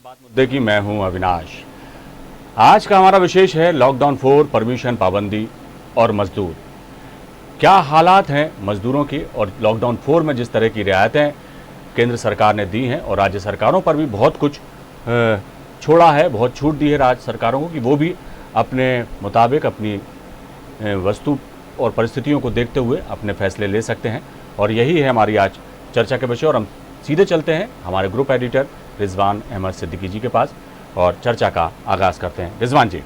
बात मुद्दे की। मैं हूं अविनाश। आज का हमारा विशेष है लॉकडाउन 4, परमिशन, पाबंदी और मजदूर। क्या हालात हैं मजदूरों की, और लॉकडाउन 4 में जिस तरह की रियायतें केंद्र सरकार ने दी हैं, और राज्य सरकारों पर भी बहुत कुछ छोड़ा है, बहुत छूट दी है राज्य सरकारों को कि वो भी अपने मुताबिक अपनी वस्तु और परिस्थितियों को देखते हुए अपने फैसले ले सकते हैं। और यही है हमारी आज चर्चा के विषय। और हम सीधे चलते हैं हमारे ग्रुप एडिटर रिजवान अहमद सिद्दीकी जी के पास और चर्चा का आगाज करते हैं। रिजवान जी,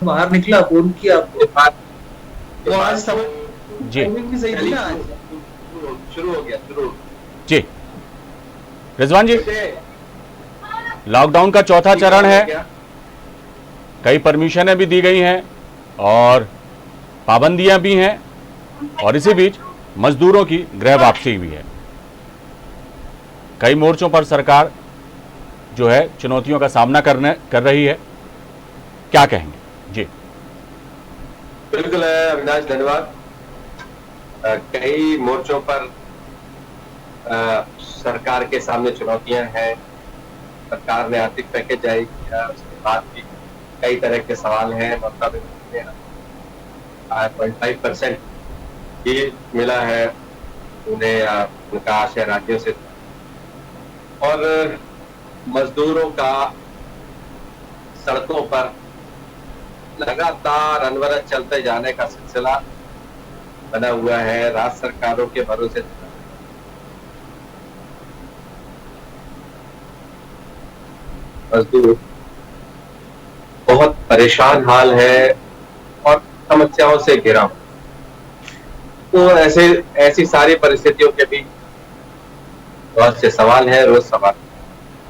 बाहर निकला फोन किया आपको तो आज सब जी भी सही थी ना। आज शुरू हो गया जी रिजवान जी, लॉकडाउन का चौथा चरण है, कई परमिशनें भी दी गई हैं और पाबंदियां भी हैं, और इसी बीच मजदूरों की गृह वापसी भी है। कई मोर्चों पर सरकार जो है चुनौतियों का सामना कर रही है, क्या कहेंगे जी? बिल्कुल है अविनाश, धन्यवाद। कई मोर्चों पर सरकार के सामने चुनौतियां हैं। सरकार ने आर्थिक पैकेज जारी किया, उसके बाद भी कई तरह के सवाल हैं। ममता बनर्जी ने 5.5% ये मिला है उन्हें, उनका आशय राज्यों से, और मजदूरों का सड़कों पर लगातार अनवरत चलते जाने का सिलसिला बना हुआ है। राज्य सरकारों के भरोसे मजदूर बहुत परेशान हाल है और समस्याओं से घिरा। तो ऐसी सारी परिस्थितियों के भी बहुत से सवाल हैं। रोज सवाल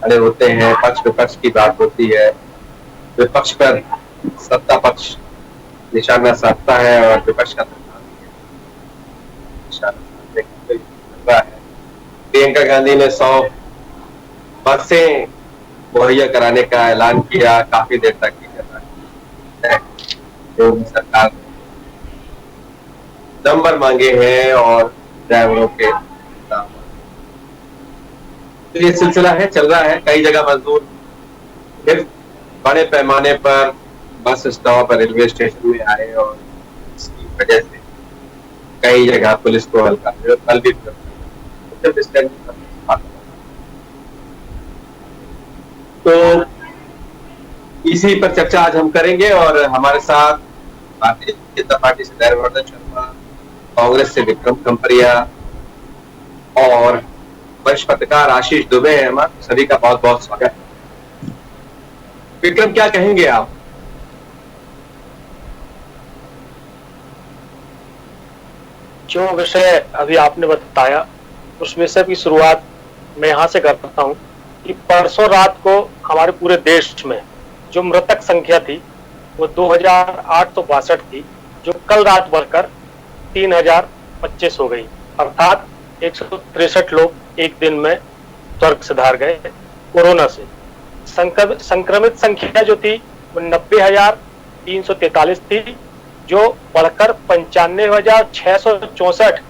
खड़े होते हैं, पक्ष विपक्ष की बात होती है, विपक्ष पर सत्ता पक्ष निशाना साधता है और विपक्ष का निशाना है। प्रियंका गांधी ने 100 बसें मुहैया कराने का ऐलान किया, काफी देर तक योगी सरकार ने नंबर मांगे हैं और ड्राइवरों के, तो ये सिलसिला है, चल रहा है। कई जगह मजदूर फिर बड़े पैमाने पर बस स्टॉप और रेलवे स्टेशन में आए और इसकी वजह से कई जगह पुलिस को हल्का बल भी तो इसी पर चर्चा आज हम करेंगे। और हमारे साथ भारतीय जनता पार्टी से धैर्यवर्धन शर्मा, कांग्रेस से विक्रम कंपरिया और वरिष्ठ पत्रकार आशीष दुबे हैं। हमारे सभी का बहुत बहुत स्वागत। विक्रम, क्या कहेंगे आप? जो विषय अभी आपने बताया उस विषय की शुरुआत मैं यहाँ से करता हूँ कि परसों रात को हमारे पूरे देश में जो मृतक संख्या थी वो 2862 थी, जो कल रात बढ़कर 3025 हो गई। अर्थात 163 लोग एक दिन में स्वर्ग सिधार गए कोरोना से। संक्रमित संख्या जो थी वो 90,343 थी, जो बढ़कर 95,664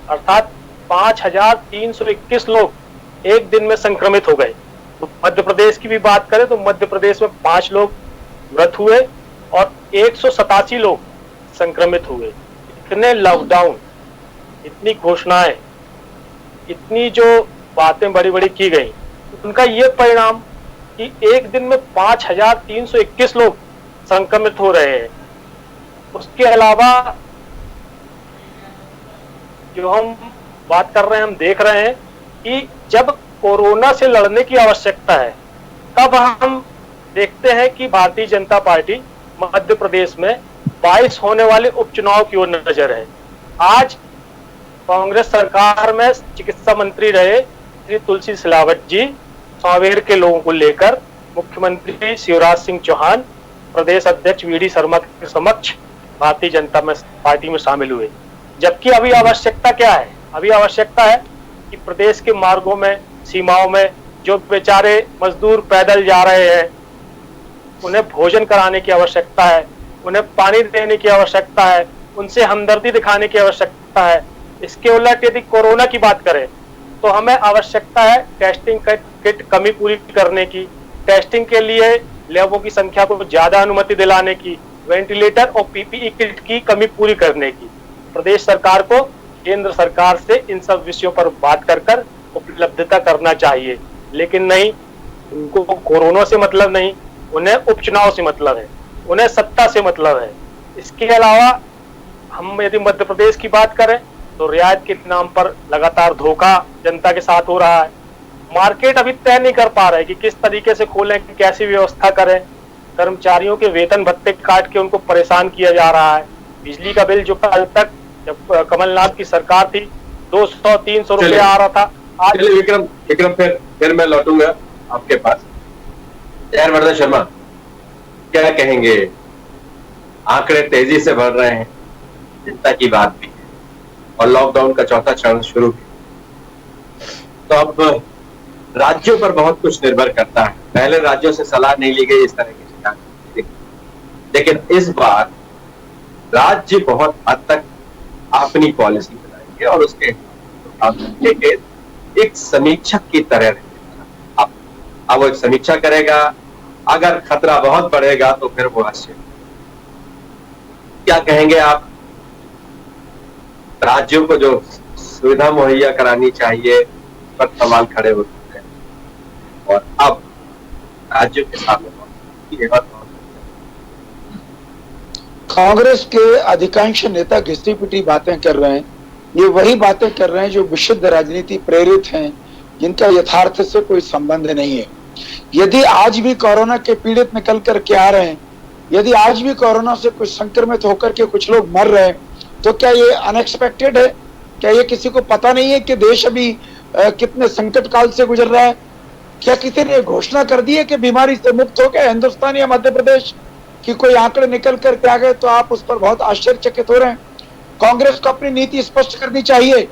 अर्थात 5,321 लोग एक दिन में संक्रमित हो गए। तो मध्य प्रदेश की भी बात करें तो मध्य प्रदेश में 5 लोग मृत हुए और 187 लोग संक्रमित हुए। इतने लॉकडाउन, इतनी घोषणाएं, इतनी जो बातें बड़ी बड़ी की गई, उनका ये परिणाम कि एक दिन में 5,321 लोग संक्रमित हो रहे हैं। उसके अलावा जो हम बात कर रहे हैं, हम देख रहे हैं कि जब कोरोना से लड़ने की आवश्यकता है तब हम देखते हैं कि भारतीय जनता पार्टी मध्य प्रदेश में 22 होने वाले उपचुनाव की ओर नजर है। आज कांग्रेस सरकार में चिकित्सा मंत्री रहे श्री तुलसी सिलावट जी सांवेर के लोगों को लेकर मुख्यमंत्री शिवराज सिंह चौहान, प्रदेश अध्यक्ष वी डी शर्मा के समक्ष भारतीय जनता पार्टी में शामिल हुए। जबकि अभी आवश्यकता क्या है? अभी आवश्यकता है कि प्रदेश के मार्गों में, सीमाओं में जो बेचारे मजदूर पैदल जा रहे हैं उन्हें भोजन कराने की आवश्यकता है, उन्हें पानी देने की आवश्यकता है, उनसे हमदर्दी दिखाने की आवश्यकता है। इसके उलट यदि कोरोना की बात करें तो हमें आवश्यकता है टेस्टिंग किट कमी पूरी करने की, टेस्टिंग के लिए लैबों की संख्या को ज्यादा अनुमति दिलाने की, वेंटिलेटर और पीपीई किट की कमी पूरी करने की। प्रदेश सरकार को केंद्र सरकार से इन सब विषयों पर बात कर उपलब्धता करना चाहिए, लेकिन नहीं, उनको कोरोना से मतलब नहीं, उन्हें उपचुनाव से मतलब है, उन्हें सत्ता से मतलब है। इसके अलावा हम यदि मध्य प्रदेश की बात करें तो रियायत के नाम पर लगातार धोखा जनता के साथ हो रहा है। मार्केट अभी तय नहीं कर पा रहे कि किस तरीके से खोलें, कैसी व्यवस्था करें। कर्मचारियों के वेतन भत्ते काट के उनको परेशान किया जा रहा है। बिजली का बिल जो कल तक जब कमलनाथ की सरकार थी 200-300 रुपये आ रहा था, आज विक्रम फिर मैं लौटूंगा आपके पास। जयवर्धन शर्मा, क्या कहेंगे? आंकड़े तेजी से बढ़ रहे हैं, चिंता की बात भी है, और लॉकडाउन का चौथा चरण शुरू है। तो अब राज्यों पर बहुत कुछ निर्भर करता है। पहले राज्यों से सलाह नहीं ली गई इस तरह की शिकायत, लेकिन इस बार राज्य बहुत हद तक अपनी पॉलिसी बनाएंगे और उसके एक समीक्षक की तरह रहेगा। अब वो एक समीक्षा करेगा, अगर खतरा बहुत बढ़ेगा तो फिर वो आश्चर्य। क्या कहेंगे आप? राज्यों को जो सुविधा मुहैया करानी चाहिए पर सवाल खड़े होते हैं, और अब राज्यों के सामने कांग्रेस के अधिकांश नेता घिसी पिटी बातें कर रहे हैं। ये वही बातें कर रहे हैं जो विशुद्ध राजनीति प्रेरित हैं, जिनका यथार्थ से कोई संबंध नहीं है। यदि आज भी कोरोना के पीड़ित निकल कर के आ रहे हैं, यदि आज भी कोरोना से कुछ संक्रमित होकर के कुछ लोग मर रहे हैं, तो क्या ये अनएक्सपेक्टेड है? क्या ये किसी को पता नहीं है कि देश अभी कितने संकट काल से गुजर रहा है? क्या किसी ने घोषणा कर दी है कि बीमारी से मुक्त हो गए हिंदुस्तान या मध्य प्रदेश की? कोई आंकड़े निकल कर के आ गए तो आप उस पर बहुत आश्चर्यचकित हो रहे हैं। कांग्रेस को अपनी नीति स्पष्ट करनी चाहिए।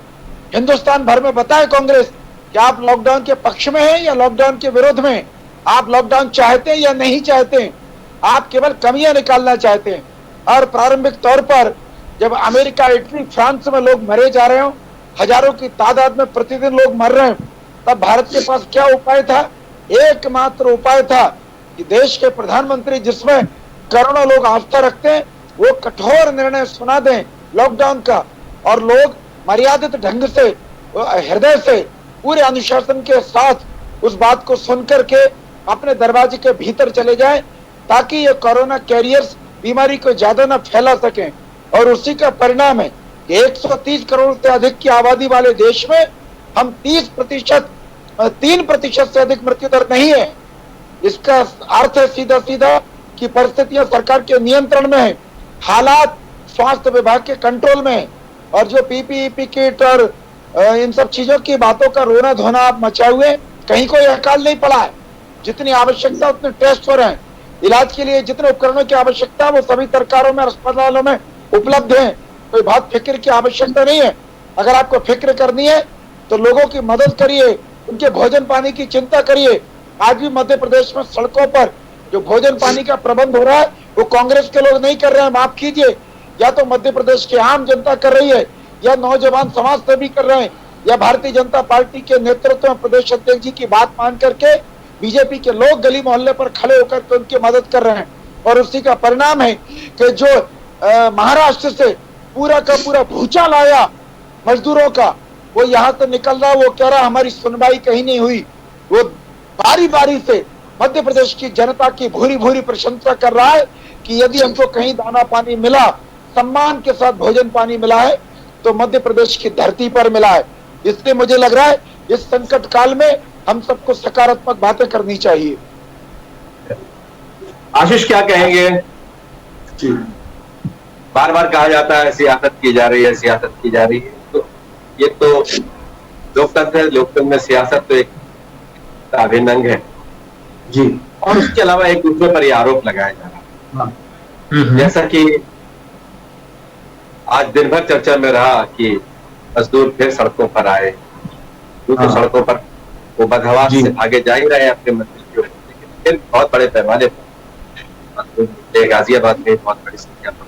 हिंदुस्तान भर में बताए कांग्रेस कि आप लॉकडाउन के पक्ष में हैं या लॉकडाउन के विरोध में, आप लॉकडाउन चाहते हैं या नहीं चाहते हैं, आप केवल कमियां निकालना चाहते हैं। और प्रारंभिक तौर पर जब अमेरिका, इटली, फ्रांस में लोग मरे जा रहे हो, हजारों की तादाद में प्रतिदिन लोग मर रहे हैं, तब भारत के पास क्या उपाय था? एकमात्र उपाय था कि देश के प्रधानमंत्री, जिसमें करोड़ों लोग आस्था रखते हैं, वो कठोर निर्णय सुना दें लॉकडाउन का, और लोग मर्यादित ढंग से, हृदय से, पूरे अनुशासन के साथ उस बात को सुनकर के अपने दरवाजे के भीतर चले जाएं, ताकि ये कोरोना कैरियर्स बीमारी को ज्यादा न फैला सकें। और उसी का परिणाम है कि 130 करोड़ से अधिक की आबादी वाले देश में हम 3% से अधिक मृत्यु दर नहीं है। इसका अर्थ है सीधा सीधा कि परिस्थितियां सरकार के नियंत्रण में है, हालात स्वास्थ्य विभाग के कंट्रोल में है, और जो पीपीई किट और इन सब चीजों की बातों का रोना धोना आप मचाए हुए, कहीं कोई अकाल नहीं पड़ा है। जितनी आवश्यकता उतने टेस्ट हो रहे हैं, इलाज के लिए जितने उपकरणों की आवश्यकता वो सभी सरकारों में, अस्पतालों में उपलब्ध है। कोई बहुत फिक्र की आवश्यकता नहीं है। अगर आपको फिक्र करनी है तो लोगों की मदद करिए, उनके भोजन पानी की चिंता करिए। आज भी मध्य प्रदेश में सड़कों पर जो भोजन पानी का प्रबंध हो रहा है वो कांग्रेस के लोग नहीं कर रहे हैं, माफ कीजिए, या तो मध्य प्रदेश की आम जनता कर रही है, या नौजवान समाज सेवी कर रहे हैं, या भारतीय जनता पार्टी के नेतृत्व में प्रदेश अध्यक्ष जी की बात मान करके बीजेपी के लोग गली मोहल्ले पर खड़े होकर के उनकी मदद कर रहे हैं। और उसी का परिणाम है कि जो महाराष्ट्र से पूरा का पूरा भूचाल आया मजदूरों का, वो यहाँ से निकल रहा, वो कह रहा हमारी सुनवाई कहीं नहीं हुई। वो बारी बारी से मध्य प्रदेश की जनता की भूरी भूरी प्रशंसा कर रहा है कि यदि हमको कहीं दाना पानी मिला, सम्मान के साथ भोजन पानी मिला है, तो मध्य प्रदेश की धरती पर मिला है। इसलिए मुझे लग रहा है इस संकट काल में हम सबको सकारात्मक बातें करनी चाहिए। आशीष, क्या कहेंगे? जी, बार बार कहा जाता है सियासत की जा रही है, सियासत की जा रही है, तो ये तो लोकतंत्र है। लोकतंत्र में सियासत तो एक अभिन्न अंग है जी। और उसके अलावा एक दूसरे पर यह आरोप लगाया जा रहा है, जैसा कि आज दिन भर चर्चा में रहा कि मजदूर फिर सड़कों पर आए, तो सड़कों पर वो बदहवास से भागे जा ही रहे हैं अपने मंजिल की ओर, लेकिन फिर बहुत बड़े पैमाने पर गाजियाबाद में बहुत बड़ी संख्या पर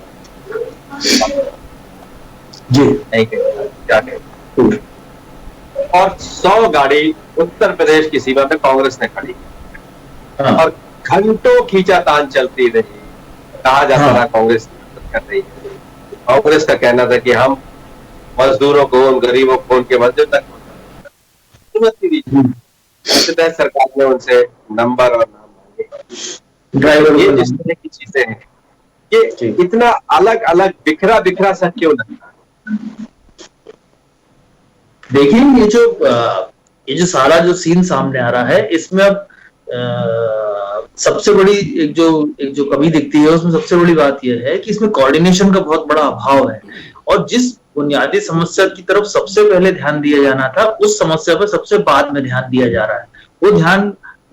जी नहीं क्या और 100 गाड़ी उत्तर प्रदेश की सीमा पे कांग्रेस ने खड़ी की और घंटों खींचातान चलती रही। कहा जाता था कांग्रेस कर रही है। कांग्रेस का कहना था कि हम मजदूरों को, उन गरीबों को उनके मंजिल तक सरकार ने उनसे नंबर और नाम मांगे। ड्राइवर ये जिस तरह की चीजें हैं, ये इतना अलग अलग बिखरा बिखरा सा क्यों लगता है? देखिए, ये जो सारा जो सीन सामने आ रहा है, इसमें अब सबसे बड़ी एक जो कमी दिखती है, उसमें सबसे बड़ी बात यह है कि इसमें कोऑर्डिनेशन का बहुत बड़ा अभाव है। और जिस बुनियादी समस्या की तरफ सबसे पहले ध्यान दिया जाना था, उस समस्या पर सबसे बाद में ध्यान दिया जा रहा है।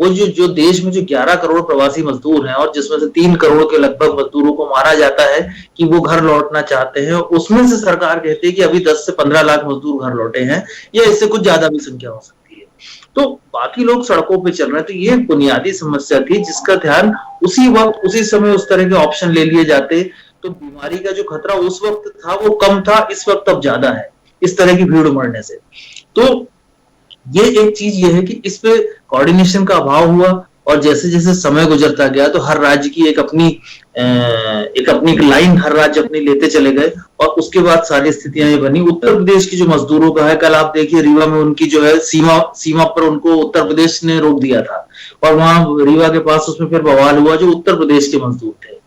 वो जो देश में जो 11 करोड़ प्रवासी मजदूर हैं और जिसमें से 3 करोड़ के लगभग मजदूरों को माना जाता है कि वो घर लौटना चाहते हैं, उसमें से सरकार कहती है कि अभी 10 से 15 लाख मजदूर घर लौटे हैं, या इससे कुछ ज्यादा भी संख्या हो सकती है। तो बाकी लोग सड़कों पे चल रहे हैं। तो ये बुनियादी समस्या थी जिसका ध्यान उसी वक्त, उसी समय उस तरह के ऑप्शन ले लिए जाते तो बीमारी का जो खतरा उस वक्त था वो कम था, इस वक्त अब ज्यादा है इस तरह की भीड़ उमड़ने से। तो ये एक चीज ये है कि इस पे कोऑर्डिनेशन का अभाव हुआ और जैसे जैसे समय गुजरता गया तो हर राज्य की एक अपनी लाइन हर राज्य अपनी लेते चले गए और उसके बाद सारी स्थितियां ये बनी। उत्तर प्रदेश की जो मजदूरों का है, कल आप देखिए रीवा में उनकी जो है सीमा पर उनको उत्तर प्रदेश ने रोक दिया था और वहां रीवा के पास उसमें फिर बवाल हुआ जो उत्तर प्रदेश के मजदूर थे।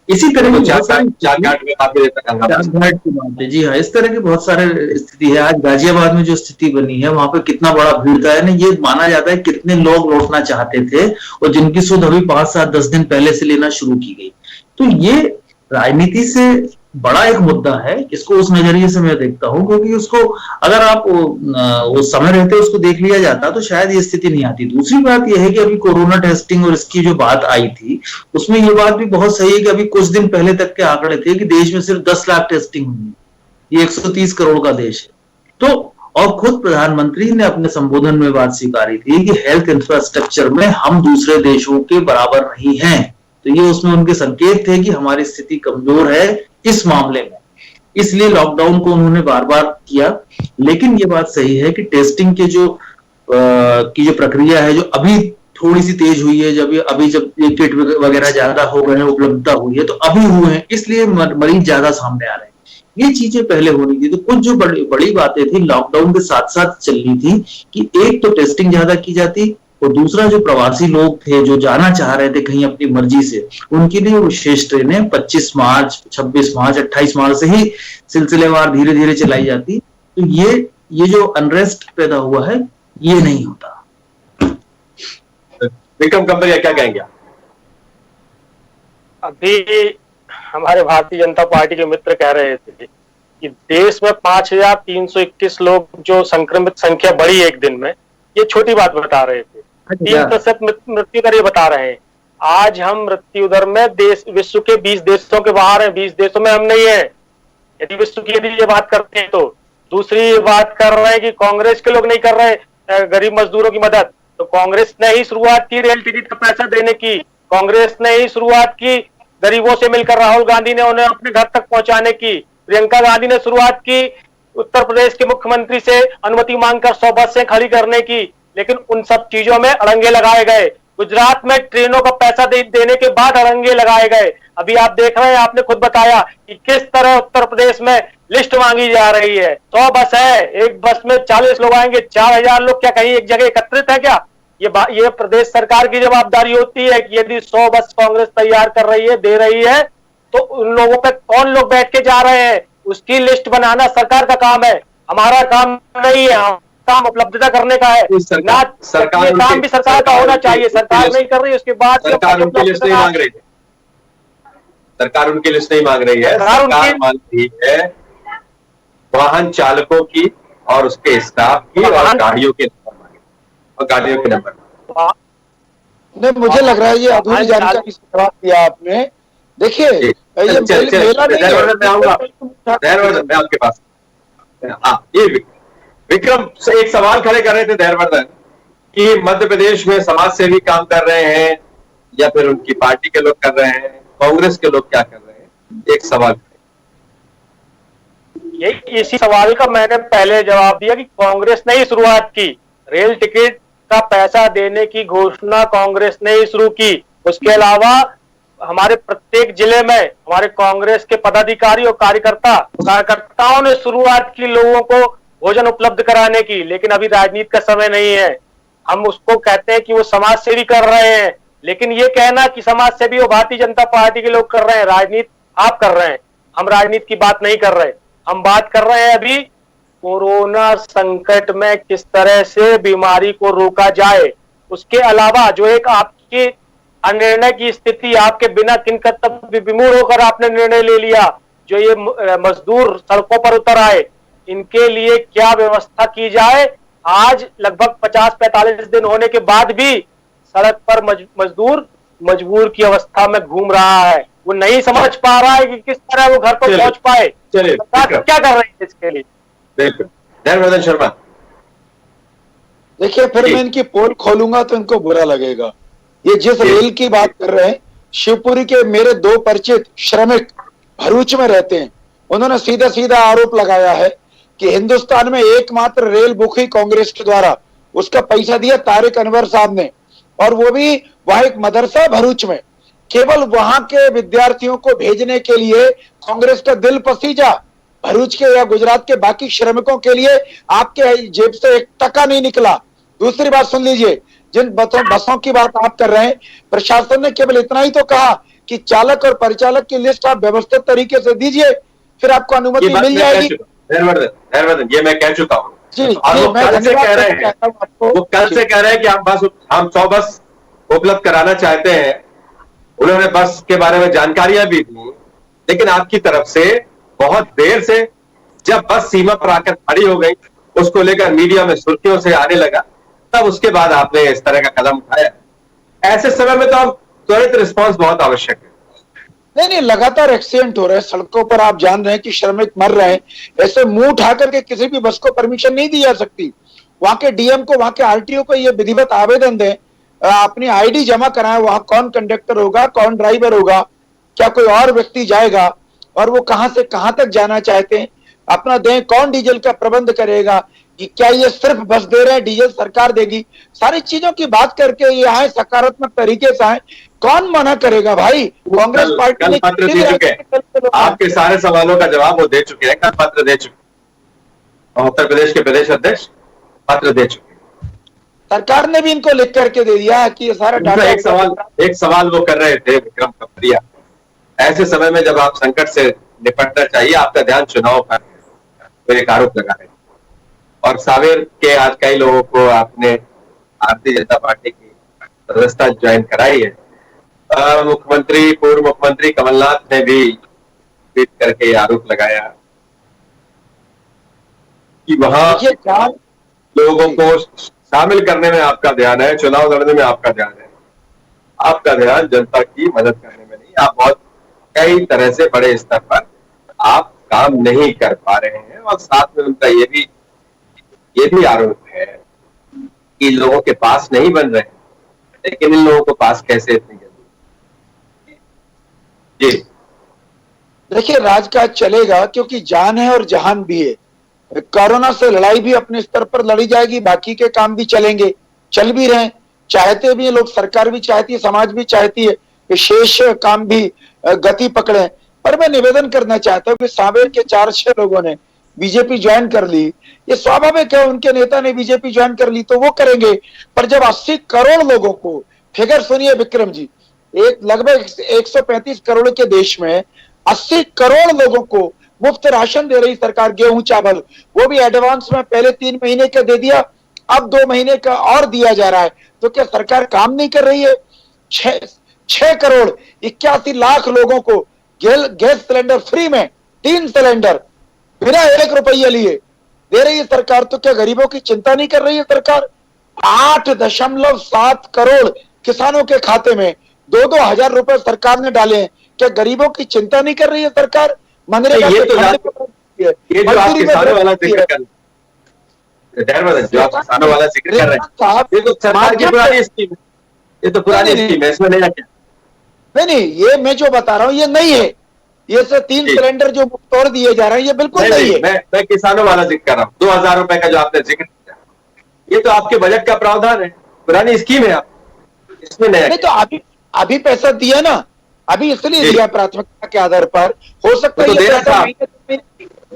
इसी तरह की चारघाट में काफी देर तक चारघाट की बात है। जी हाँ, इस तरह की बहुत सारे स्थिति है। आज गाजियाबाद में जो स्थिति बनी है वहां पे कितना बड़ा भीड़ था, यानी ये माना जाता है कितने लोग लौटना चाहते थे और जिनकी सुध अभी 5, 7, 10 दिन पहले से लेना शुरू की गई। तो ये राजनीति से बड़ा एक मुद्दा है, इसको उस नजरिए से मैं देखता हूं, क्योंकि उसको अगर आप वो समय रहते उसको देख लिया जाता तो शायद ये स्थिति नहीं आती। दूसरी बात यह है कि अभी कोरोना टेस्टिंग और इसकी जो बात आई थी उसमें ये बात भी बहुत सही है कि अभी कुछ दिन पहले तक के आंकड़े थे कि देश में सिर्फ 10 लाख टेस्टिंग हुई, ये 130 करोड़ का देश है। तो और खुद प्रधानमंत्री ने अपने संबोधन में बात स्वीकारी थी कि हेल्थ इंफ्रास्ट्रक्चर में हम दूसरे देशों के बराबर नहीं हैं। तो ये उसमें उनके संकेत थे कि हमारी स्थिति कमजोर है इस मामले में, इसलिए लॉकडाउन को उन्होंने बार बार किया। लेकिन ये बात सही है कि टेस्टिंग के जो प्रक्रिया है जो अभी थोड़ी सी तेज हुई है, जब ये किट वगैरह ज्यादा हो गए हैं, उपलब्धता हुई है, तो अभी हुए हैं, इसलिए मरीज ज्यादा सामने आ रहे हैं। ये चीजें पहले होनी थी। तो कुछ जो बड़ी बातें थी लॉकडाउन के साथ साथ चलनी थी कि एक तो टेस्टिंग ज्यादा की जाती और दूसरा जो प्रवासी लोग थे जो जाना चाह रहे थे कहीं अपनी मर्जी से, उनके लिए विशेष ट्रेनें 25 मार्च, 26 मार्च, 28 मार्च से ही सिलसिलेवार धीरे धीरे चलाई जाती। तो ये जो अनरेस्ट पैदा हुआ है ये नहीं होता। विक्रम कंबरिया क्या कहेंगे? अभी हमारे भारतीय जनता पार्टी के मित्र कह रहे थे कि देश में 5,321 लोग जो संक्रमित संख्या बढ़ी एक दिन में, ये छोटी बात बता रहे थे। 3% मृत्यु दर ये बता रहे हैं। आज हम मृत्यु दर में विश्व के 20 देशों के बाहर हैं, 20 देशों में हम नहीं है। यदि विश्व की यदि ये बात करते हैं तो दूसरी बात कर रहे हैं कि कांग्रेस के लोग नहीं कर रहे गरीब मजदूरों की मदद, तो कांग्रेस ने ही शुरुआत की रेल टिकट का पैसा देने की, कांग्रेस ने ही शुरुआत की गरीबों से मिलकर, राहुल गांधी ने उन्हें अपने घर तक पहुंचाने की, प्रियंका गांधी ने शुरुआत की उत्तर प्रदेश के मुख्यमंत्री से अनुमति मांगकर 100 बसें खड़ी करने की। लेकिन उन सब चीजों में अड़ंगे लगाए गए। गुजरात में ट्रेनों का पैसा देने के बाद अड़ंगे लगाए गए। अभी आप देख रहे हैं, आपने खुद बताया कि किस तरह उत्तर प्रदेश में लिस्ट मांगी जा रही है। 100 बस है, एक बस में 40 लोग आएंगे, 4,000 लोग क्या कहीं एक जगह एकत्रित है क्या? ये प्रदेश सरकार की जवाबदारी होती है कि यदि 100 बस कांग्रेस तैयार कर रही है, दे रही है, तो उन लोगों पे कौन लोग बैठ के जा रहे हैं उसकी लिस्ट बनाना सरकार का काम है, हमारा काम नहीं है। काम उपलब्धता करने का है ना, सरकार काम भी सरकार का होना चाहिए। सरकार नहीं कर रही, उसके बाद सरकार उनकी लिस्ट नहीं मांग रही है। सरकार उनकी लिस्ट नहीं मांग रही है, सरकार मांग रही है वाहन चालकों की और उसके स्टाफ की और गाड़ियों के नंबर। नहीं, मुझे लग रहा है ये अधूरी जानकारी से जवाब दिया आपने। देखिए ये मेला नहीं है। मैं आपके पास ये विक्रम से एक सवाल खड़े कर रहे थे दयावर्धन कि मध्य प्रदेश में समाज सेवी काम कर रहे हैं या फिर उनकी पार्टी के लोग कर रहे हैं, कांग्रेस के लोग क्या कर रहे हैं? एक सवाल। यही इसी सवाल का मैंने पहले जवाब दिया कि कांग्रेस ने ही शुरुआत की। रेल टिकट का पैसा देने की घोषणा कांग्रेस ने ही शुरू की। उसके अलावा हमारे प्रत्येक जिले में हमारे कांग्रेस के पदाधिकारी और कार्यकर्ताओं ने शुरुआत की लोगों को भोजन उपलब्ध कराने की। लेकिन अभी राजनीति का समय नहीं है। हम उसको कहते हैं कि वो समाज सेवी कर रहे हैं, लेकिन ये कहना कि समाज सेवी वो भारतीय जनता पार्टी के लोग कर रहे हैं, राजनीति आप कर रहे हैं। हम राजनीति की बात नहीं कर रहे, हम बात कर रहे हैं अभी कोरोना संकट में किस तरह से बीमारी को रोका जाए। उसके अलावा जो एक आपकी अनिर्णय की स्थिति, आपके बिना किन कर्तव्य विमूढ़ होकर आपने निर्णय ले लिया, जो ये मजदूर सड़कों पर उतर आए, इनके लिए क्या व्यवस्था की जाए। आज लगभग 50-45 दिन होने के बाद भी सड़क पर मजदूर मजबूर की अवस्था में घूम रहा है। वो नहीं समझ पा रहा है कि किस तरह वो घर पर पहुंच पाए। सरकार क्या कर रही है इसके लिए? बिल्कुल। धर्मवर्धन शर्मा, देखिए, फिर मैं इनकी पोल खोलूंगा तो इनको बुरा लगेगा। ये जिस रेल की बात कर रहे हैं, शिवपुरी के मेरे 2 परिचित श्रमिक भरूच में रहते हैं, उन्होंने सीधा सीधा आरोप लगाया है कि हिंदुस्तान में एकमात्र रेल बुक ही कांग्रेस के द्वारा, उसका पैसा दिया तारिक अनवर साहब ने, और वो भी वहां एक मदरसा भरूच में। केवल वहां के विद्यार्थियों को भेजने के लिए कांग्रेस का दिल पसीजा। भरूच के या गुजरात के बाकी श्रमिकों के लिए आपके जेब से 1 टका नहीं निकला। दूसरी बात सुन लीजिए, जिन बसों की बात आप कर रहे हैं, प्रशासन ने केवल इतना ही तो कहा कि चालक और परिचालक की लिस्ट आप व्यवस्थित तरीके से दीजिए, फिर आपको अनुमति मिल जाएगी। धर्मवर्धन, ये मैं कह चुका हूँ। जी, और वो कल से कह रहे हैं, वो कल से कह रहे हैं कि हम 100 बस उपलब्ध कराना चाहते हैं। उन्होंने बस के बारे में जानकारियां भी दी, लेकिन आपकी तरफ से बहुत देर से, जब बस सीमा पर आकर खड़ी हो गई, उसको लेकर मीडिया में सुर्खियों से आने लगा, तब उसके बाद आपने इस तरह का कदम उठाया। ऐसे समय में तो अब त्वरित रिस्पांस बहुत आवश्यक है। नहीं, लगातार एक्सीडेंट हो रहे हैं सड़कों पर। आप जान रहे हैं कि श्रमिक मर रहे हैं। ऐसे मुंह उठा करके किसी भी बस को परमिशन नहीं दी जा सकती। वहां के डीएम को, वहां के आरटीओ को ये विधिवत आवेदन दें, अपनी आईडी जमा कराएं, वहां कौन कंडक्टर होगा, कौन ड्राइवर होगा, क्या कोई और व्यक्ति जाएगा, और वो कहां से कहां तक जाना चाहते हैं, अपना दें, कौन डीजल का प्रबंध करेगा, कि क्या ये सिर्फ बस दे रहे हैं, डीजल सरकार देगी। सारी चीजों की बात करके ये आए, सकारात्मक तरीके से आए, कौन मना करेगा भाई। कांग्रेस पार्टी ने पत्र दे चुके हैं, आपके सारे सवालों का जवाब वो दे चुके हैं, कल पत्र दे चुके हैं। उत्तर प्रदेश के प्रदेश अध्यक्ष पत्र दे चुके हैं। सरकार ने भी इनको लिख करके दे दिया कि ये सारा डाटा। एक सवाल वो कर रहे थे, विक्रम कपड़िया, ऐसे समय में जब आप संकट से निपटना चाहिए, आपका ध्यान चुनाव पर, तो एक आरोप लगा रहे। और सावेर के आज कई लोगों को आपने भारतीय जनता पार्टी की सदस्यता ज्वाइन कराई है। मुख्यमंत्री, पूर्व मुख्यमंत्री कमलनाथ ने भी ट्वीट करके आरोप लगाया कि वहां लोगों को शामिल करने में आपका ध्यान है, चुनाव लड़ने में आपका ध्यान है, आपका ध्यान जनता की मदद करने में नहीं। आप बहुत कई तरह से बड़े स्तर पर आप काम नहीं कर पा रहे हैं। और साथ में उनका ये भी आरोप है कि लोगों के पास नहीं बन रहे, लेकिन इन लोगों को पास कैसे इतनी जल्दी? जी देखिए, राजकाज चलेगा क्योंकि जान है और जहान भी है। कोरोना से लड़ाई भी अपने स्तर पर लड़ी जाएगी, बाकी के काम भी चलेंगे, चल भी रहे, चाहते भी लोग, सरकार भी चाहती है, समाज भी चाहती है कि शेष काम भी गति पकड़े। पर मैं निवेदन करना चाहता हूँ कि सावेर के 4-6 लोगों ने बीजेपी ज्वाइन कर ली, ये स्वाभाविक है, उनके नेता ने बीजेपी ज्वाइन कर ली तो वो करेंगे। पर जब 80 करोड़ लोगों को, फिगर सुनिए विक्रम जी, एक लगभग 135 करोड़ के देश में 80 करोड़ लोगों को मुफ्त राशन दे रही सरकार, गेहूं चावल, वो भी एडवांस में पहले 3 महीने का दे दिया, अब 2 महीने का और दिया जा रहा है। तो क्या सरकार काम नहीं कर रही है? 6 करोड़ 81 लाख लोगों को गैस सिलेंडर फ्री में, 3 सिलेंडर बिना 1 रुपया लिए दे रही है सरकार। तो क्या गरीबों की चिंता नहीं कर रही है सरकार? 8.7 करोड़ किसानों के खाते में 2-2 हजार रुपए सरकार ने डाले हैं। क्या गरीबों की चिंता नहीं कर रही है सरकार? मनरेगा ये जो आप किसानों वाला जिक्र कर रहे हैं, ये तो सरकार की पुरानी स्कीम है, ये तो पुरानी स्कीम है, इसमें नया क्या? नहीं, ये मैं जो बता रहा हूं ये नहीं है। ये से 3 जी। सिलेंडर जो तोड़ दिए जा रहे हैं, ये बिल्कुल नहीं है। मैं किसानों वाला जिक्र कर रहा हूँ। 2,000 रुपए का जो आपने जिक्र किया, ये तो आपके बजट का प्रावधान है, पुरानी स्कीम है। आप इसमें नया नहीं तो अभी पैसा दिया ना, अभी इसलिए जी। दिया प्राथमिकता के आधार पर। हो सकता है वो तो ये देना पैसा था। महीने 2 महीने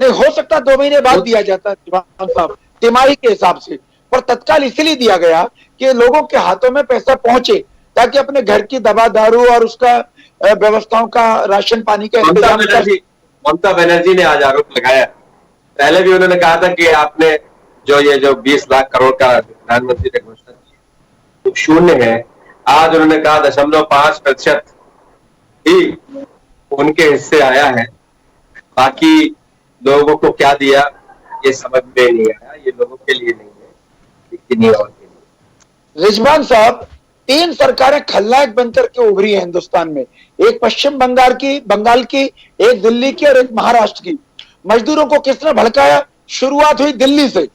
नहीं, हो सकता है 2 महीने बाद दिया जाता है दीवान साहब, तिमाही के हिसाब से। पर तत्काल इसलिए दिया गया कि लोगों के हाथों में पैसा पहुंचे, ताकि अपने घर की दवा दारू और उसका व्यवस्थाओं का, राशन पानी का इंतजाम कर। ममता बनर्जी ने आज आरोप लगाया, पहले भी उन्होंने कहा था कि आपने जो 20 लाख करोड़ का प्रधानमंत्री ने घोषणा की, वो शून्य है। आज उन्होंने कहा 0.5% ही उनके हिस्से आया है, बाकी लोगों को क्या दिया ये समझ में नहीं आया। ये लोगों के लिए नहीं है, किन्हीं और के लिए। रिजवान साहब, 3 सरकारें खलनायक बनकर के उभरी है हिंदुस्तान में। एक पश्चिम बंगाल की, एक दिल्ली की और एक महाराष्ट्र की। मजदूरों को किसने भड़काया? शुरुआत हुई दिल्ली से,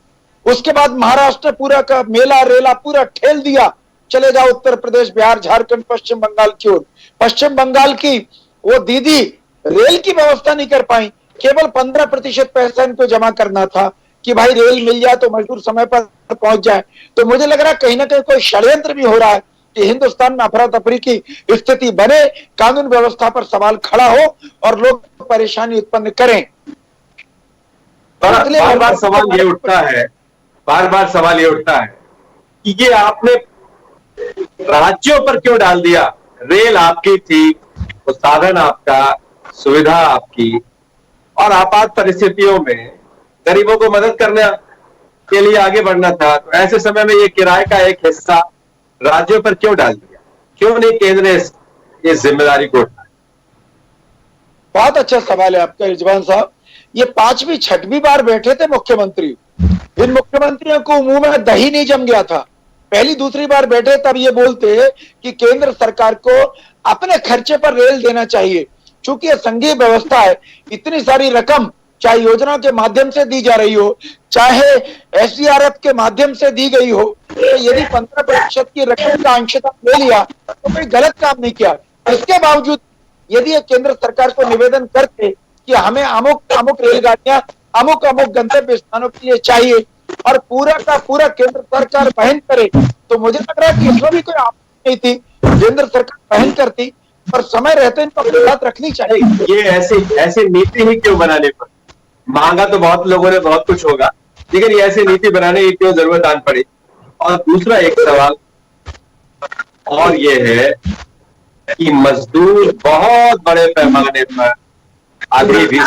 उसके बाद महाराष्ट्र पूरा का मेला रेला पूरा ठेल दिया, चले जाओ उत्तर प्रदेश, बिहार, झारखंड, पश्चिम बंगाल की ओर। पश्चिम बंगाल की वो दीदी रेल की व्यवस्था नहीं कर पाई, केवल 15% पैसा इनको जमा करना था कि भाई रेल मिल जाए तो मजदूर समय पर पहुंच जाए। तो मुझे लग रहा है कहीं ना कहीं कोई षड्यंत्र भी हो रहा है कि हिंदुस्तान में अफरा तफरी की स्थिति बने, कानून व्यवस्था पर सवाल खड़ा हो और लोग परेशानी उत्पन्न करें। बार बार सवाल ये उठता है, कि ये आपने राज्यों पर क्यों डाल दिया? रेल आपकी थी, वो साधन आपका, सुविधा आपकी, और आपात परिस्थितियों में गरीबों को मदद करने के लिए आगे बढ़ना था। तो ऐसे समय में ये किराए का एक हिस्सा राज्यों पर क्यों डाल दिया? क्यों नहीं केंद्र ने इस जिम्मेदारी को उठाया? बहुत अच्छा सवाल है आपका रिजवान साहब। ये 5वीं 6वीं बार बैठे थे मुख्यमंत्री, इन मुख्यमंत्रियों को मुंह में दही नहीं जम गया था। पहली दूसरी बार बैठे तब ये बोलते कि केंद्र सरकार को अपने खर्चे पर रेल देना चाहिए, चूंकि यह संघीय व्यवस्था है। इतनी सारी रकम चाहे योजना के माध्यम से दी जा रही हो, चाहे एसडीआरएफ के माध्यम से दी गई हो, तो यदि 15% की रकम का अंशदान ले लिया तो कोई गलत काम नहीं किया। इसके बावजूद यदि ये केंद्र सरकार को निवेदन करते कि हमें अमुक रेलगाड़ियां अमुक गंतव्य स्थानों के लिए चाहिए और पूरा का पूरा केंद्र सरकार वहन करे, तो मुझे लग रहा है कि इसमें भी कोई आपत्ति नहीं थी, केंद्र सरकार वहन करती। पर समय रहते इनको अपने साथ रखनी चाहिए। ये ऐसी नीति ही क्यों बनाने पर? मांगा तो बहुत लोगों ने बहुत कुछ होगा, लेकिन ये ऐसी नीति बनाने की क्यों जरूरत आन पड़ी? और दूसरा एक सवाल और ये है कि मजदूर बहुत बड़े पैमाने पर अभी भी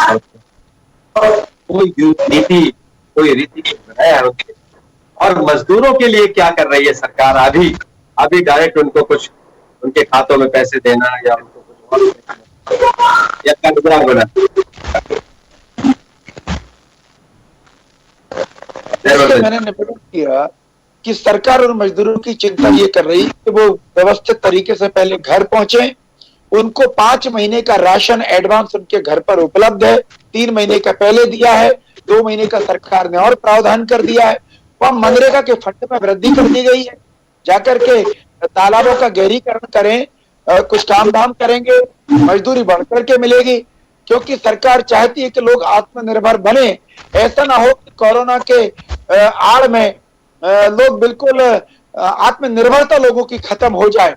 कोई नीति, कोई रीति बनाया है, और मजदूरों के लिए क्या कर रही है सरकार? अभी डायरेक्ट उनको कुछ उनके खातों में पैसे देना या उनको कुछ और या कर्जा बना। मैंने निवेदन किया कि सरकार और मजदूरों की चिंता ये कर रही कि वो व्यवस्थित तरीके से पहले घर पहुंचे। उनको 5 महीने का राशन एडवांस उनके घर पर उपलब्ध है, 3 महीने का पहले दिया है, 2 महीने का सरकार ने और प्रावधान कर दिया है। वह मनरेगा के फंड में वृद्धि कर दी गई है, जाकर के तालाबों का गहरीकरण करें, कुछ काम धाम करेंगे, मजदूरी बढ़कर के मिलेगी, क्योंकि सरकार चाहती है कि लोग आत्मनिर्भर बने। ऐसा ना हो कि कोरोना के आड़ में लोग बिल्कुल आत्मनिर्भरता लोगों की खत्म हो जाए।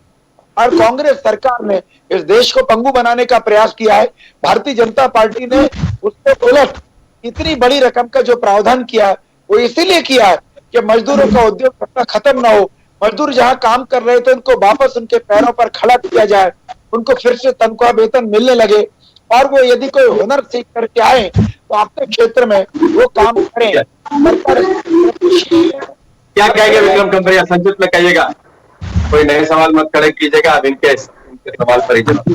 और कांग्रेस सरकार ने इस देश को पंगु बनाने का प्रयास किया है। भारतीय जनता पार्टी ने उसके उलट इतनी बड़ी रकम का जो प्रावधान किया है वो इसीलिए किया है कि मजदूरों का उद्योग धंधा खत्म ना हो। मजदूर जहां काम कर रहे थे उनको वापस उनके पैरों पर खड़ा किया जाए, उनको फिर से तनख्वाह वेतन मिलने लगे, और वो यदि कोई हुनर सीख करके आए तो अपने क्षेत्र में वो काम करें। क्या कहेंगे विक्रम कंपरिया? संक्षिप्त में कहिएगा, कोई नए सवाल मत खड़े कीजिएगा, अब इनके सवाल पर ही जवाब।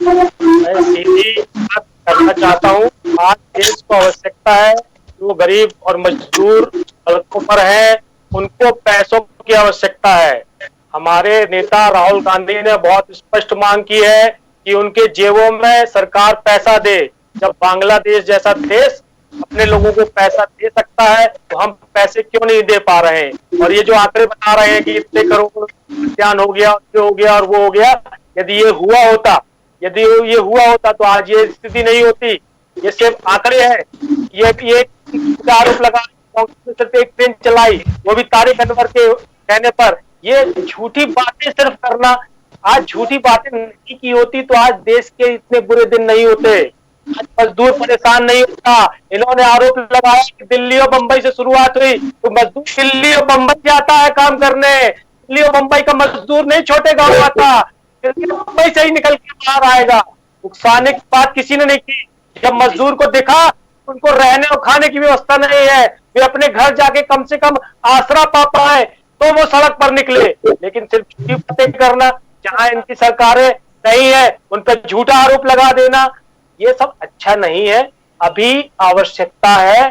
मैं सीधी बात करना चाहता हूँ। आज देश को आवश्यकता है, जो गरीब और मजदूर सड़कों पर है उनको पैसों की आवश्यकता है। हमारे नेता राहुल गांधी ने बहुत स्पष्ट मांग की है कि उनके जेबों में सरकार पैसा दे। जब बांग्लादेश जैसा देश अपने लोगों को पैसा दे सकता है तो हम पैसे क्यों नहीं दे पा रहे हैं? और ये जो आंकड़े बता रहे हैं कि इतने करोड़ नुकसान हो गया, ये हो गया और वो हो गया, यदि ये हुआ होता यदि ये हुआ होता तो आज ये स्थिति नहीं होती। ये सिर्फ आंकड़े हैं। ये आरोप लगा सिर्फ एक ट्रेन चलाई, वो भी तारिक अनवर के कहने पर। ये झूठी बातें सिर्फ करना, आज झूठी बातें नहीं की होती तो आज देश के इतने बुरे दिन नहीं होते, आज मजदूर परेशान नहीं होता। इन्होंने आरोप लगाया कि दिल्ली और मुंबई से शुरुआत हुई, तो मजदूर दिल्ली और मुंबई जाता है काम करने। दिल्ली और मुंबई का मजदूर नहीं छोटे गाँव आता, दिल्ली और मुंबई से ही निकल के बाहर आएगा। नुकसान की बात किसी ने नहीं की। जब मजदूर को देखा उनको रहने और खाने की व्यवस्था नहीं है, वे अपने घर जाके कम से कम आसरा पा पाए तो वो सड़क पर निकले। लेकिन सिर्फ झूठी बातें करना, जहां इनकी सरकारें नहीं है उन पर झूठा आरोप लगा देना, ये सब अच्छा नहीं है। अभी आवश्यकता है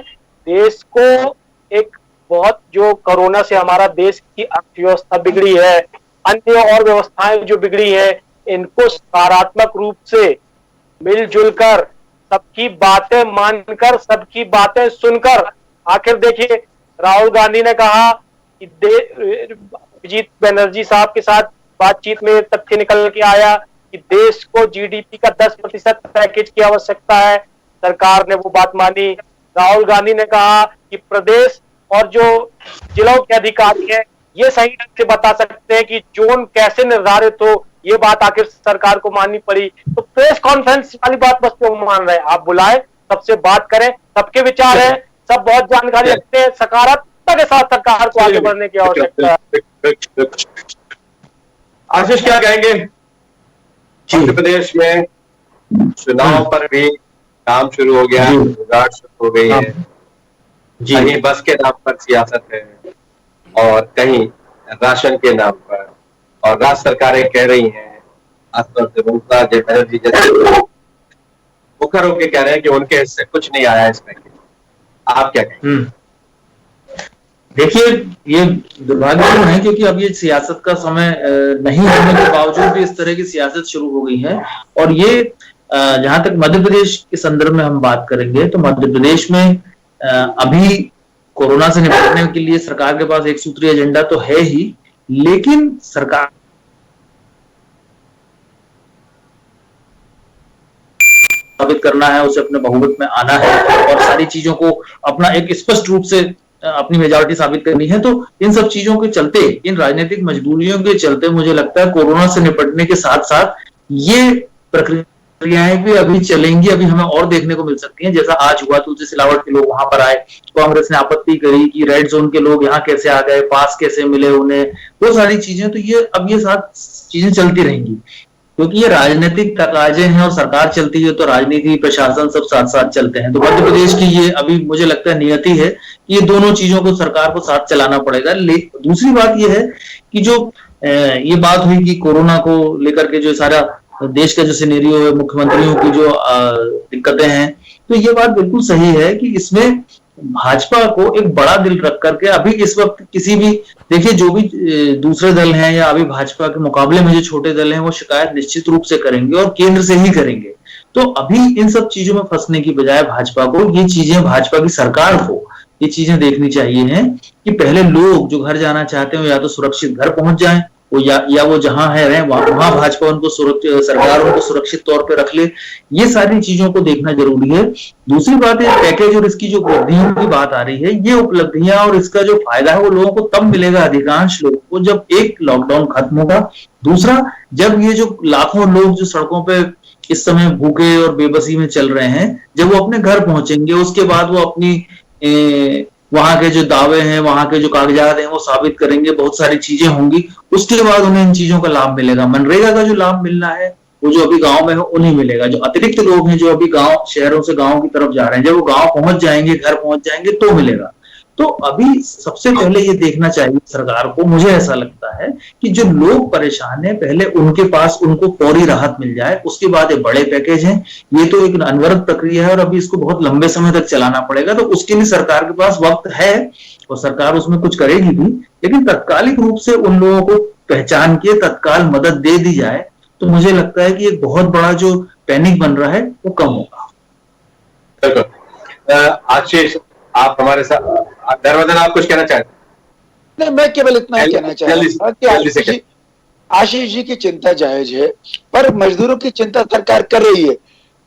देश को एक बहुत, जो कोरोना से हमारा देश की अर्थव्यवस्था बिगड़ी है, अन्य और व्यवस्थाएं जो बिगड़ी है, इनको सकारात्मक रूप से मिलजुल कर, सबकी बातें मानकर, सबकी बातें सुनकर। आखिर देखिए, राहुल गांधी ने कहा कि अभिजीत बनर्जी साहब के साथ बातचीत में तथ्य निकल के आया कि देश को जीडीपी का 10% पैकेज की आवश्यकता है। सरकार ने वो बात मानी। राहुल गांधी ने कहा कि प्रदेश और जो जिलों के अधिकारी हैं ये सही ढंग से बता सकते हैं कि जोन कैसे निर्धारित हो, ये बात आखिर सरकार को माननी पड़ी। तो प्रेस कॉन्फ्रेंस वाली बात बस क्यों मान रहे हैं? आप बुलाएं, सबसे बात करें, सबके विचार है, सब बहुत जानकारी रखते हैं, सकारात्मकता के साथ सरकार को आगे बढ़ने की आवश्यकता है। आशीष क्या कहेंगे? मध्य प्रदेश में चुनाव पर भी काम शुरू हो गया, जुगाड़ शुरू हो गई है। कहीं बस के नाम पर सियासत है और कहीं राशन के नाम पर, और राज्य सरकारें कह रही हैं, खासतौर से ममता बनर्जी जैसे मुखर होकर कह रहे हैं कि उनके हिस्से कुछ नहीं आया इस पैकेज। आप क्या कहेंगे? देखिए, ये दुर्भाग्यपूर्ण है क्योंकि अब ये सियासत का समय नहीं होने के बावजूद भी इस तरह की सियासत शुरू हो गई है। और ये जहां तक मध्य प्रदेश के संदर्भ में हम बात करेंगे तो मध्य प्रदेश में अभी कोरोना से निपटने के लिए सरकार के पास एक सूत्रीय एजेंडा तो है ही, लेकिन सरकार साबित करना है, उसे अपने बहुमत में आना है और सारी चीजों को अपना एक स्पष्ट रूप से अपनी मेजॉरिटी साबित करनी है। तो इन सब चीजों के चलते, इन राजनीतिक मजबूरियों के चलते मुझे लगता है कोरोना से निपटने के साथ साथ ये प्रक्रियाएं भी अभी चलेंगी, अभी हमें और देखने को मिल सकती हैं। जैसा आज हुआ, तुलसी सिलावट के लोग वहां पर आए, कांग्रेस ने आपत्ति करी कि रेड जोन के लोग यहाँ कैसे आ गए, पास कैसे मिले उन्हें, वो सारी चीजें। तो ये अब ये साथ चीजें चलती रहेंगी क्योंकि ये राजनीतिक तकाजे हैं और सरकार चलती है तो राजनीति, प्रशासन सब साथ साथ चलते हैं। तो मध्य प्रदेश की ये अभी मुझे लगता है नियति है कि ये दोनों चीजों को सरकार को साथ चलाना पड़ेगा। दूसरी बात ये है कि जो ये बात हुई कि कोरोना को लेकर के जो सारा देश का जो सिनेरियो है, मुख्यमंत्रियों की जो दिक्कतें हैं, तो ये बात बिल्कुल सही है कि इसमें भाजपा को एक बड़ा दिल रख करके अभी इस वक्त किसी भी, देखिए जो भी दूसरे दल हैं या अभी भाजपा के मुकाबले में जो छोटे दल हैं वो शिकायत निश्चित रूप से करेंगे और केंद्र से ही करेंगे। तो अभी इन सब चीजों में फंसने की बजाय भाजपा को ये चीजें, भाजपा की सरकार को ये चीजें देखनी चाहिए हैं कि पहले लोग जो घर जाना चाहते हो या तो सुरक्षित घर पहुंच जाएं, वो या वो जहां है रहे, वहां भाजपा उनको सरकार उनको सुरक्षित तौर पे रख ले। ये सारी चीजों को देखना जरूरी है। दूसरी बात है पैकेज और इसकी जो उपलब्धियों की बात आ रही है, ये उपलब्धियां और इसका जो फायदा है वो लोगों को तब मिलेगा, अधिकांश लोगों को, जब एक लॉकडाउन खत्म होगा, दूसरा जब ये जो लाखों लोग जो सड़कों पे इस समय भूखे और बेबसी में चल रहे हैं, जब वो अपने घर पहुंचेंगे, उसके बाद वो अपनी वहां के जो दावे हैं, वहां के जो कागजात हैं वो साबित करेंगे, बहुत सारी चीजें होंगी, उसके बाद उन्हें इन चीजों का लाभ मिलेगा। मनरेगा का जो लाभ मिलना है वो जो अभी गांव में है उन्हें मिलेगा। जो अतिरिक्त लोग हैं जो अभी गांव, शहरों से गांव की तरफ जा रहे हैं, जब वो गांव पहुंच जाएंगे, घर पहुंच जाएंगे तो मिलेगा। तो अभी सबसे पहले ये देखना चाहिए सरकार को, मुझे ऐसा लगता है कि जो लोग परेशान हैं पहले उनके पास उनको फौरी राहत मिल जाए, उसके बाद ये बड़े पैकेज हैं, ये तो एक अनवरत प्रक्रिया है और अभी इसको बहुत लंबे समय तक चलाना पड़ेगा। तो उसके लिए सरकार के पास वक्त है और सरकार उसमें कुछ करेगी भी, लेकिन तात्कालिक रूप से उन लोगों को पहचान के तत्काल मदद दे दी जाए तो मुझे लगता है कि एक बहुत बड़ा जो पैनिक बन रहा है वो कम होगा। बिल्कुल। आशीष, आप हमारे साथ, धर्मधन आप कुछ कहना चाहते हैं? नहीं, मैं केवल इतना ही कहना चाहता हूं आशीष जी की चिंता जायज है, पर मजदूरों की चिंता सरकार कर रही है।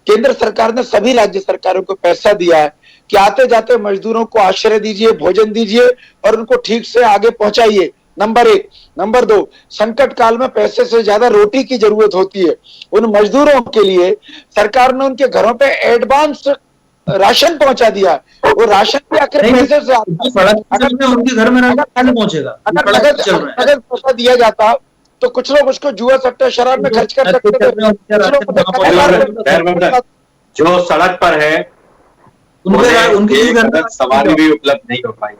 केंद्र सरकार ने सभी राज्य सरकारों को पैसा दिया है कि आते जाते मजदूरों को आश्रय दीजिए, भोजन दीजिए और उनको ठीक से आगे पहुंचाइए। नंबर 1। नंबर 2, संकट काल में पैसे से ज्यादा रोटी की जरूरत होती है। उन मजदूरों के लिए सरकार ने उनके घरों पे एडवांस राशन पहुंचा दिया है। वो राशन भी आखिर पैसे से उनके घर में राशन पहुंचेगा। अगर नगद पैसा दिया जाता तो कुछ लोग उसको जुआ सट्टा शराब में खर्च कर सकते थे। जो सड़क पर है उनके सवारी भी उपलब्ध नहीं हो पाई,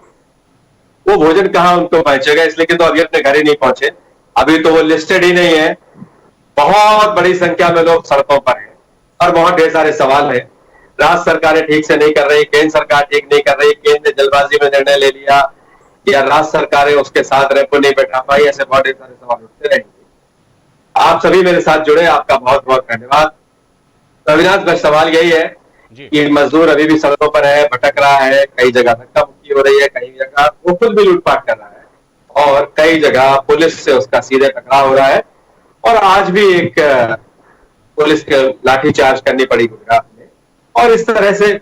वो भोजन कहाँ उनको पहुंचेगा, इसलिए कि तो अभी अपने घर ही नहीं पहुंचे। अभी तो वो लिस्टेड ही नहीं है। बहुत बड़ी संख्या में लोग सड़कों पर हैं और बहुत ढेर सारे सवाल हैं। राज्य सरकारें ठीक से नहीं कर रही, केंद्र सरकार ठीक नहीं कर रही, केंद्र ने जल्दबाजी में निर्णय ले लिया या राज्य सरकारें उसके साथ रेपो नहीं बैठा पाई, ऐसे बहुत ढेर सारे सवाल उठते रहेंगे। आप सभी मेरे साथ जुड़े, आपका बहुत बहुत धन्यवाद। तो अविनाश, बस सवाल यही है कि मजदूर अभी भी सड़कों पर है, भटक रहा है, कई जगह धक्का मुक्की हो रही है, कई जगह वो खुद भी लूटपाट कर रहा है और कई जगह पुलिस से उसका सीधे टकराव हो रहा है। और आज भी एक पुलिस के लाठीचार्ज करनी पड़ी गुजरात में। और इस तरह से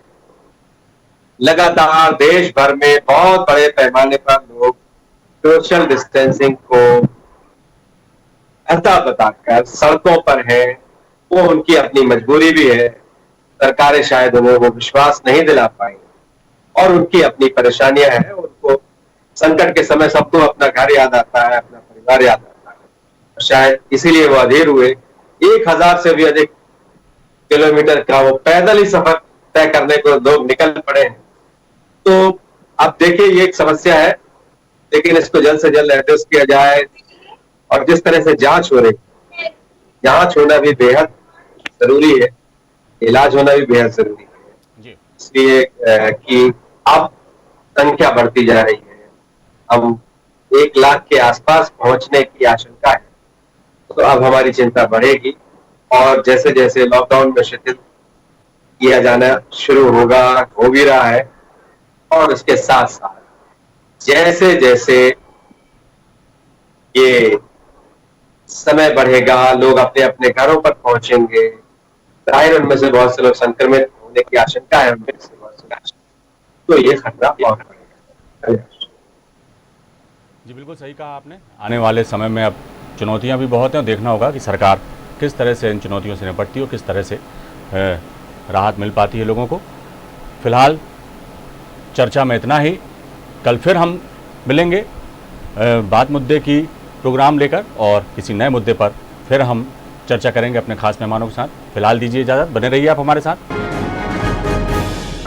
लगातार देश भर में बहुत बड़े पैमाने पर लोग सोशल डिस्टेंसिंग को ऐसा बताकर सड़कों पर है। वो उनकी अपनी मजबूरी भी है, सरकारें शायद उन्हें वो विश्वास नहीं दिला पाई और उनकी अपनी परेशानियां हैं। उनको संकट के समय सबको अपना घर याद आता है, अपना परिवार याद आता है। शायद इसीलिए वो अधीर हुए। 1000 से भी अधिक किलोमीटर का वो पैदल ही सफर तय करने को लोग निकल पड़े हैं। तो आप देखिए, ये एक समस्या है, लेकिन इसको जल्द से जल्द एड्रेस किया जाए। और जिस तरह से जांच हो रही, जांच होना भी बेहद जरूरी है, इलाज होना भी बेहद जरूरी है। इसलिए कि अब संख्या बढ़ती जा रही है, हम 1 लाख के आसपास पहुंचने की आशंका है। तो अब हमारी चिंता बढ़ेगी और जैसे जैसे लॉकडाउन में शिथिल किया जाना शुरू होगा, हो भी रहा है, और उसके साथ साथ जैसे जैसे ये समय बढ़ेगा, लोग अपने अपने घरों पर पहुंचेंगे, जाहिर उनमें से बहुत से लोग संक्रमित होने की आशंका है, उनमें से बहुत से, तो ये खतरा बहुत बढ़ेगा। जी बिल्कुल सही कहा आपने। आने वाले समय में अब चुनौतियां भी बहुत हैं, देखना होगा कि सरकार किस तरह से इन चुनौतियों से निपटती है और किस तरह से राहत मिल पाती है लोगों को। फिलहाल चर्चा में इतना ही। कल फिर हम मिलेंगे बात मुद्दे की प्रोग्राम लेकर और किसी नए मुद्दे पर फिर हम चर्चा करेंगे अपने खास मेहमानों के साथ। फिलहाल दीजिए इजाज़त, बने रहिए आप हमारे साथ।